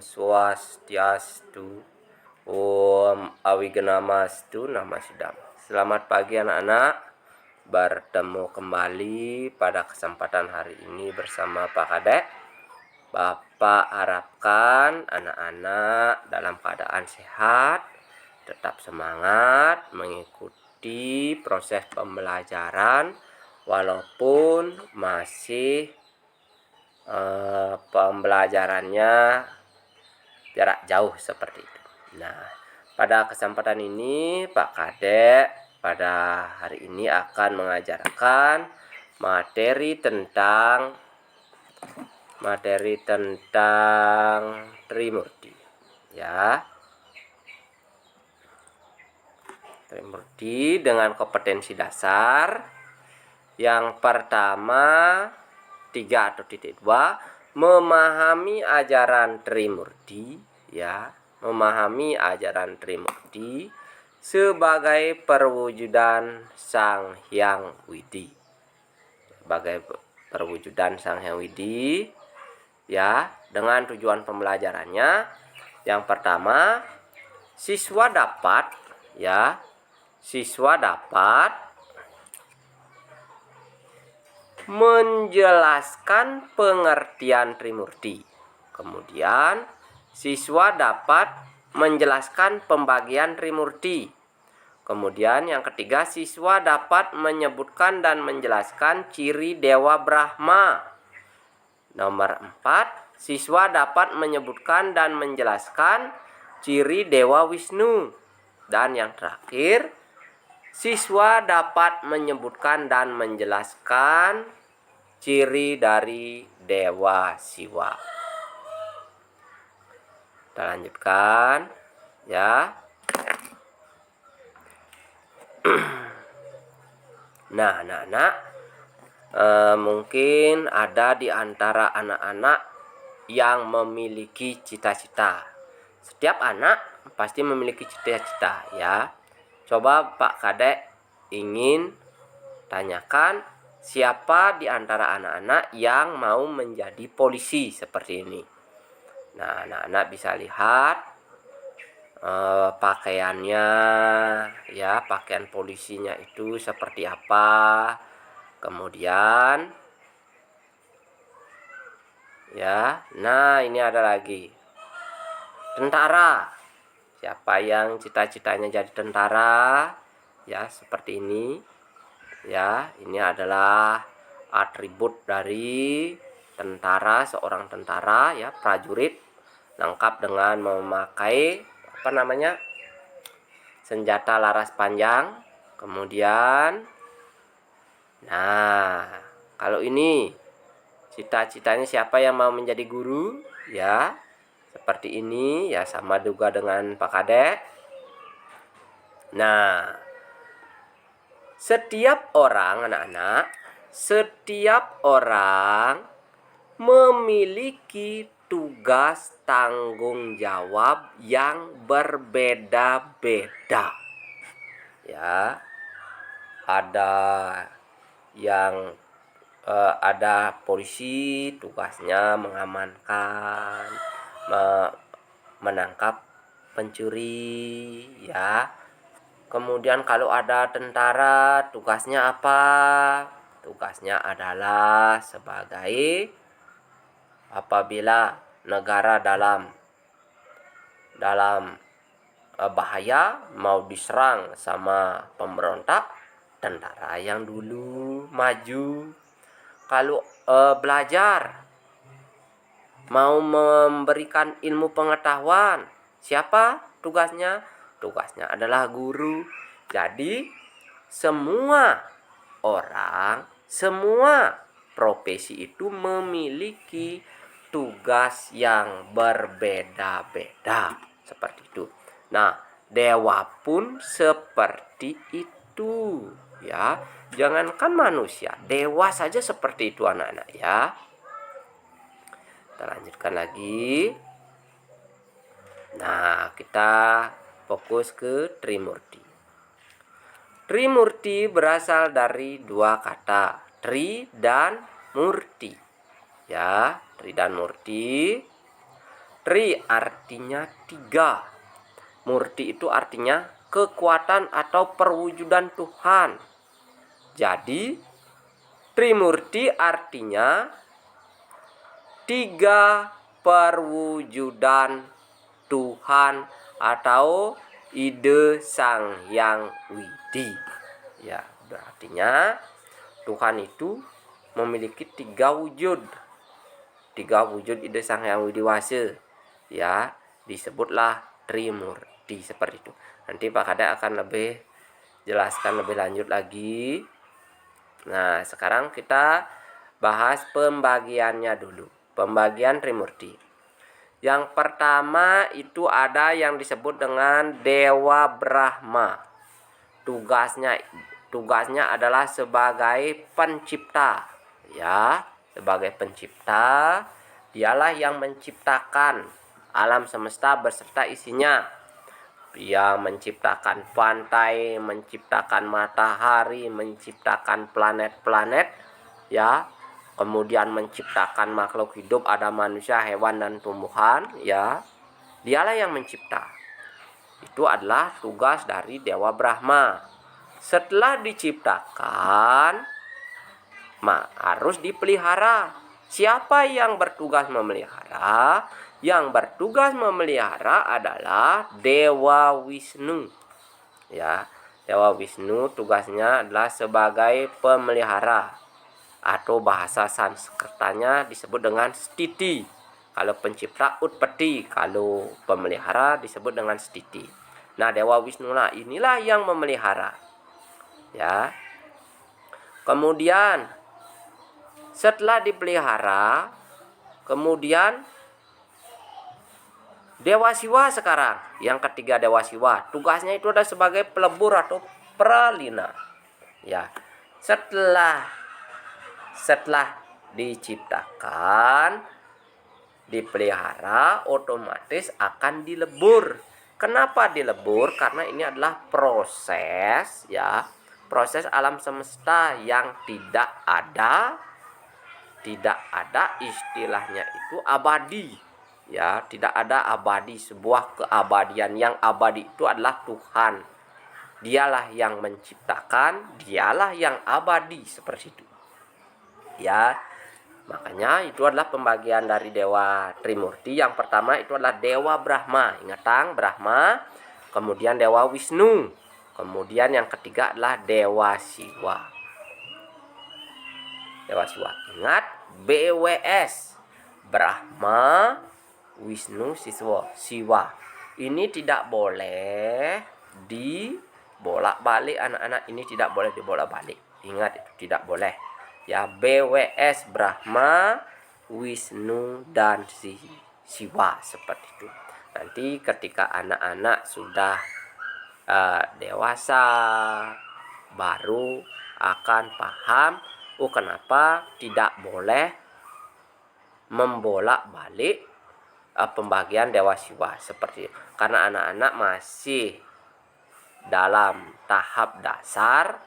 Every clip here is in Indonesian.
Swastiastu. Om Awigenamastu Namasidam. Selamat pagi anak-anak. Bertemu kembali pada kesempatan hari ini bersama Pak Kadek. Bapak harapkan anak-anak dalam keadaan sehat, tetap semangat mengikuti proses pembelajaran walaupun masih pembelajarannya jarak jauh seperti itu. Nah, pada kesempatan ini Pak Kadek pada hari ini akan mengajarkan materi tentang Trimurti, ya. Trimurti dengan kompetensi dasar. Yang pertama 3 atau titik 2, memahami ajaran Trimurti, ya. Memahami ajaran Trimurti sebagai perwujudan Sang Hyang Widi. Sebagai perwujudan Sang Hyang Widi, ya, dengan tujuan pembelajarannya. Yang pertama, siswa dapat menjelaskan pengertian Trimurti. Kemudian siswa dapat menjelaskan pembagian Trimurti. Kemudian yang ketiga, siswa dapat menyebutkan dan menjelaskan ciri Dewa Brahma. Nomor 4, siswa dapat menyebutkan dan menjelaskan ciri Dewa Wisnu. Dan yang terakhir, siswa dapat menyebutkan dan menjelaskan ciri dari Dewa Siwa. Kita lanjutkan, ya. Nah, anak-anak, mungkin ada di antara anak-anak yang memiliki cita-cita. Setiap anak pasti memiliki cita-cita, ya. Coba Pak Kadek ingin tanyakan siapa di antara anak-anak yang mau menjadi polisi seperti ini. Nah, anak-anak bisa lihat pakaiannya, ya, pakaian polisinya itu seperti apa. Kemudian, ya, nah ini ada lagi tentara. Siapa yang cita-citanya jadi tentara, ya, seperti ini, ya. Ini adalah atribut dari tentara, seorang tentara, ya, prajurit, lengkap dengan memakai senjata laras panjang. Kemudian, nah, kalau ini cita-citanya siapa yang mau menjadi guru, ya, seperti ini, ya, sama juga dengan Pak Kadek. Nah, setiap orang memiliki tugas tanggung jawab yang berbeda-beda, ya. Ada polisi tugasnya mengamankan, menangkap pencuri, ya. Kemudian kalau ada tentara tugasnya apa? Tugasnya adalah sebagai apabila negara dalam bahaya, mau diserang sama pemberontak, tentara yang dulu maju. Kalau belajar, mau memberikan ilmu pengetahuan, siapa tugasnya? Tugasnya adalah guru. Jadi semua orang, semua profesi itu memiliki tugas yang berbeda-beda, seperti itu. Nah, dewa pun seperti itu, ya. Jangankan manusia, dewa saja seperti itu anak-anak, ya. Kita lanjutkan lagi. Nah, kita fokus ke Trimurti. Trimurti berasal dari 2 kata, Tri dan Murti. Ya, Tri dan Murti. Tri artinya 3. Murti itu artinya kekuatan atau perwujudan Tuhan. Jadi Trimurti artinya 3 perwujudan Tuhan atau ide Sang Hyang Widi. Ya, berartinya Tuhan itu memiliki 3 wujud. 3 wujud ide Sang Hyang Widiwasa. Ya, disebutlah Trimurti seperti itu. Nanti Pak Kade akan lebih jelaskan lebih lanjut lagi. Nah, sekarang kita bahas pembagiannya dulu. Pembagian Trimurti. Yang pertama itu ada yang disebut dengan Dewa Brahma. Tugasnya adalah sebagai pencipta. Ya, sebagai pencipta, dialah yang menciptakan alam semesta beserta isinya. Dia menciptakan pantai, menciptakan matahari, menciptakan planet-planet, ya. Kemudian menciptakan makhluk hidup, ada manusia, hewan, dan tumbuhan, ya. Dialah yang mencipta. Itu adalah tugas dari Dewa Brahma. Setelah diciptakan, harus dipelihara. Siapa yang bertugas memelihara? Yang bertugas memelihara adalah Dewa Wisnu. Ya, Dewa Wisnu tugasnya adalah sebagai pemelihara, atau bahasa Sanskertanya disebut dengan Stiti. Kalau pencipta Utpati, kalau pemelihara disebut dengan Stiti. Nah, Dewa Wisnu lah inilah yang memelihara. Ya. Kemudian setelah dipelihara, kemudian Dewa Siwa sekarang, yang ketiga Dewa Siwa, tugasnya itu adalah sebagai pelebur atau pralina. Ya, setelah diciptakan, dipelihara, otomatis akan dilebur. Kenapa dilebur? Karena ini adalah proses, ya, proses alam semesta yang tidak ada istilahnya itu abadi. Ya, tidak ada abadi, sebuah keabadian. Yang abadi itu adalah Tuhan. Dialah yang menciptakan, dialah yang abadi, seperti itu. Ya, makanya itu adalah pembagian dari Dewa Trimurti. Yang pertama itu adalah Dewa Brahma. Ingat, Brahma. Kemudian Dewa Wisnu. Kemudian yang ketiga adalah Dewa Siwa. Dewa Siwa. Ingat, BWS. Brahma, Wisnu, Siwa. Ini tidak boleh dibolak-balik, anak-anak. Ini tidak boleh dibolak-balik. Ingat, itu tidak boleh. Ya, BWS, Brahma, Wisnu, dan Siwa, seperti itu. Nanti ketika anak-anak sudah dewasa, baru akan paham, kenapa tidak boleh membolak-balik pembagian Dewa Siwa seperti itu. Karena anak-anak masih dalam tahap dasar,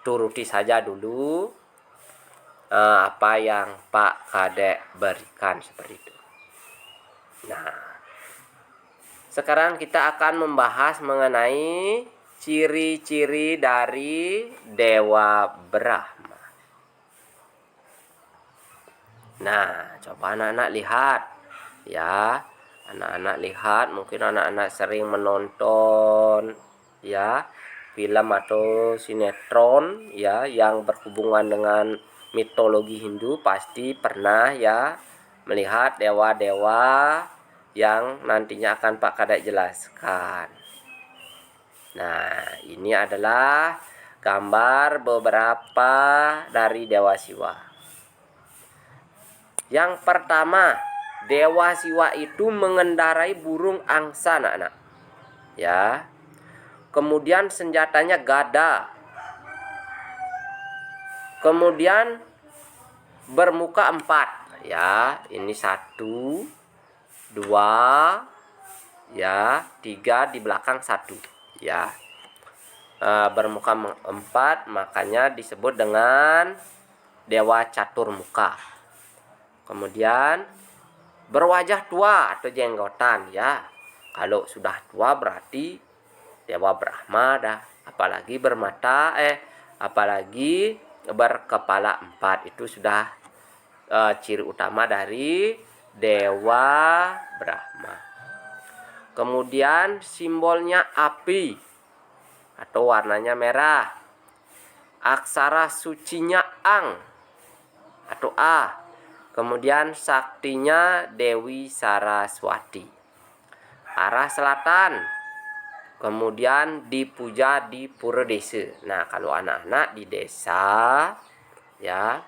turuti saja dulu apa yang Pak Kade berikan, seperti itu. Nah, sekarang kita akan membahas mengenai ciri-ciri dari Dewa Brahma. Nah, coba anak-anak lihat. Ya, anak-anak lihat, mungkin anak-anak sering menonton ya film atau sinetron ya yang berhubungan dengan mitologi Hindu, pasti pernah ya melihat dewa-dewa yang nantinya akan Pak Kade jelaskan. Nah, ini adalah gambar beberapa dari Dewa Siwa. Yang pertama, Dewa Siwa itu mengendarai burung angsa, anak-anak. Ya. Kemudian senjatanya gada. Kemudian bermuka 4. Ya, ini 1, 2, ya, 3, di belakang 1. Ya. Bermuka 4, makanya disebut dengan Dewa Catur Muka. Kemudian berwajah tua atau jenggotan ya. Kalau sudah tua berarti Dewa Brahma dah. Apalagi berkepala 4 itu sudah ciri utama dari Dewa Brahma. Kemudian simbolnya api atau warnanya merah. Aksara sucinya Ang atau A. Kemudian saktinya Dewi Saraswati. Arah selatan. Kemudian dipuja di pura desa. Nah, kalau anak-anak di desa ya,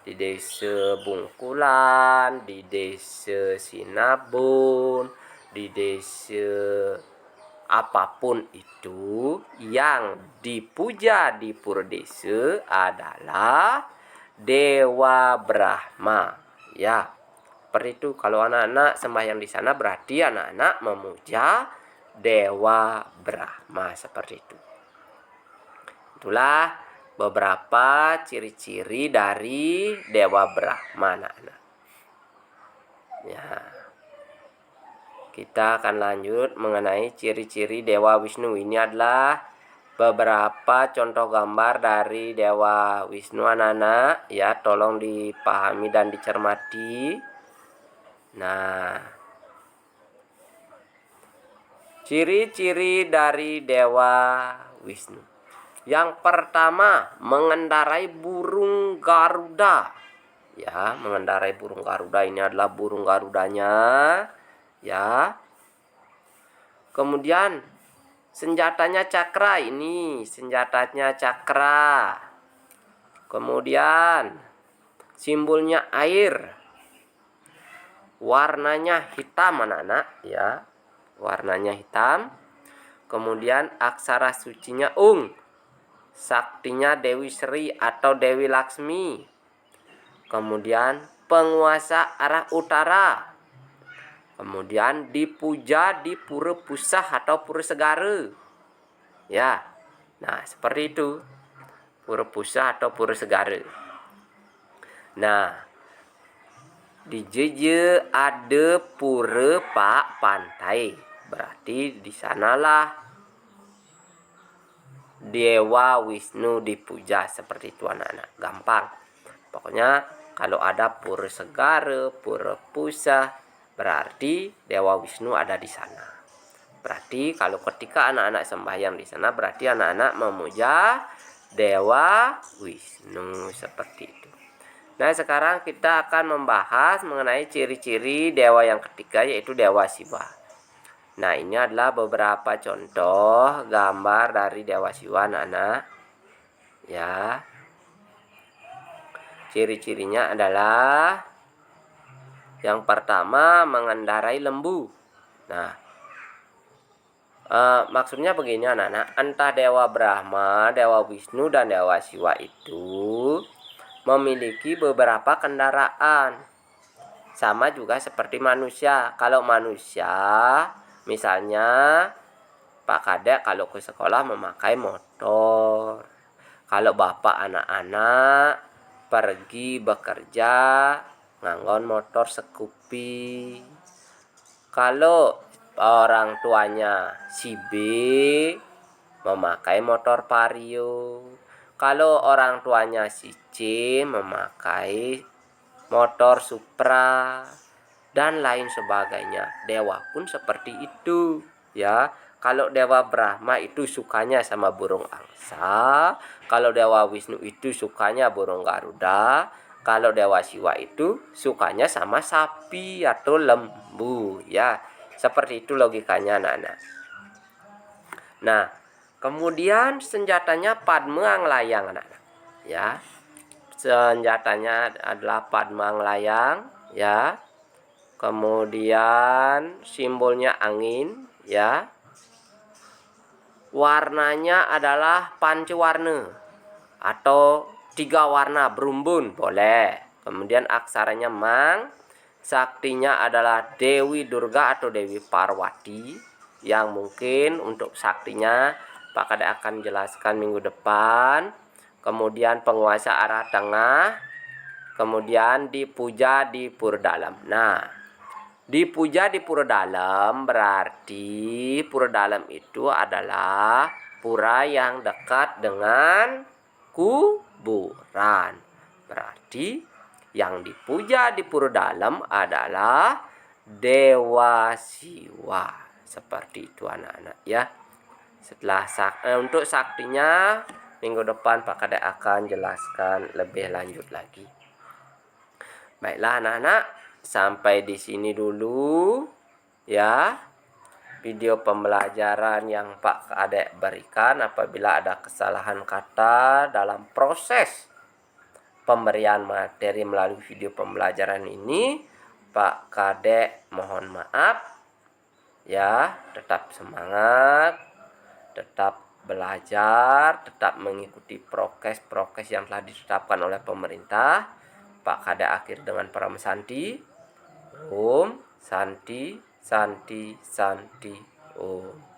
di desa Bungkulan, di desa Sinabun, di desa apapun itu, yang dipuja di pura desa adalah Dewa Brahma ya. Seperti itu. Kalau anak-anak sembahyang di sana berarti anak-anak memuja Dewa Brahma, seperti itu. Itulah beberapa ciri-ciri dari Dewa Brahma, anak-anak. Ya. Kita akan lanjut mengenai ciri-ciri Dewa Wisnu. Ini adalah beberapa contoh gambar dari Dewa Wisnu, anak-anak ya. Tolong dipahami dan dicermati. Nah, ciri-ciri dari Dewa Wisnu. Yang pertama, mengendarai burung Garuda. Ya, mengendarai burung Garuda. Ini adalah burung Garudanya. Ya. Kemudian senjatanya cakra. Ini senjatanya cakra. Kemudian simbolnya air. Warnanya hitam, anak-anak ya. Warnanya hitam. Kemudian aksara sucinya Ung. Saktinya Dewi Sri atau Dewi Laksmi. Kemudian penguasa arah utara. Kemudian dipuja di pura Pusah atau pura Segara. Ya. Nah, seperti itu. Pura Pusah atau pura Segara. Nah, di Jeje ada pura Pak Pantai. Berarti di sanalah Dewa Wisnu dipuja. Seperti itu, anak-anak. Gampang. Pokoknya kalau ada pura Segara, pura Pusah, berarti Dewa Wisnu ada di sana. Berarti kalau ketika anak-anak sembahyang di sana, berarti anak-anak memuja Dewa Wisnu, seperti itu. Nah, sekarang kita akan membahas mengenai ciri-ciri dewa yang ketiga, yaitu Dewa Siwa. Nah, ini adalah beberapa contoh gambar dari Dewa Siwa, anak-anak ya. Ciri-cirinya adalah yang pertama, mengendarai lembu. Nah, maksudnya begini, anak-anak. Entah Dewa Brahma, Dewa Wisnu, dan Dewa Siwa itu memiliki beberapa kendaraan. Sama juga seperti manusia. Kalau manusia, misalnya Pak Kadek kalau ke sekolah memakai motor. Kalau bapak anak-anak pergi bekerja nganggon motor Scoopy. Kalau orang tuanya si B memakai motor Vario. Kalau orang tuanya si C memakai motor Supra dan lain sebagainya. Dewa pun seperti itu ya. Kalau Dewa Brahma itu sukanya sama burung angsa. Kalau Dewa Wisnu itu sukanya burung Garuda. Kalau Dewa Siwa itu sukanya sama sapi atau lembu ya. Seperti itu logikanya, anak-anak. Nah, kemudian senjatanya Padma Nglayang, anak-anak ya. Senjatanya adalah Padma Nglayang ya. Kemudian simbolnya angin ya. Warnanya adalah pancawarna atau 3 warna berumbun boleh. Kemudian aksaranya Mang. Saktinya adalah Dewi Durga atau Dewi Parwati, yang mungkin untuk saktinya Pak Kadek akan jelaskan minggu depan. Kemudian penguasa arah tengah. Kemudian dipuja di pura dalam. Nah, Dipuja di pura dalam berarti pura dalam itu adalah pura yang dekat dengan kuburan. Berarti yang dipuja di pura dalam adalah Dewa Siwa. Seperti itu anak-anak ya. Setelah untuk saktinya minggu depan Pak Kadek akan jelaskan lebih lanjut lagi. Baiklah anak-anak, sampai di sini dulu ya video pembelajaran yang Pak Kadek berikan. Apabila ada kesalahan kata dalam proses pemberian materi melalui video pembelajaran ini, Pak Kadek mohon maaf ya. Tetap semangat, tetap belajar, tetap mengikuti prokes-prokes yang telah ditetapkan oleh pemerintah. Pak Kadek akhir dengan Param Santi. Om Santi Santi Santi Om.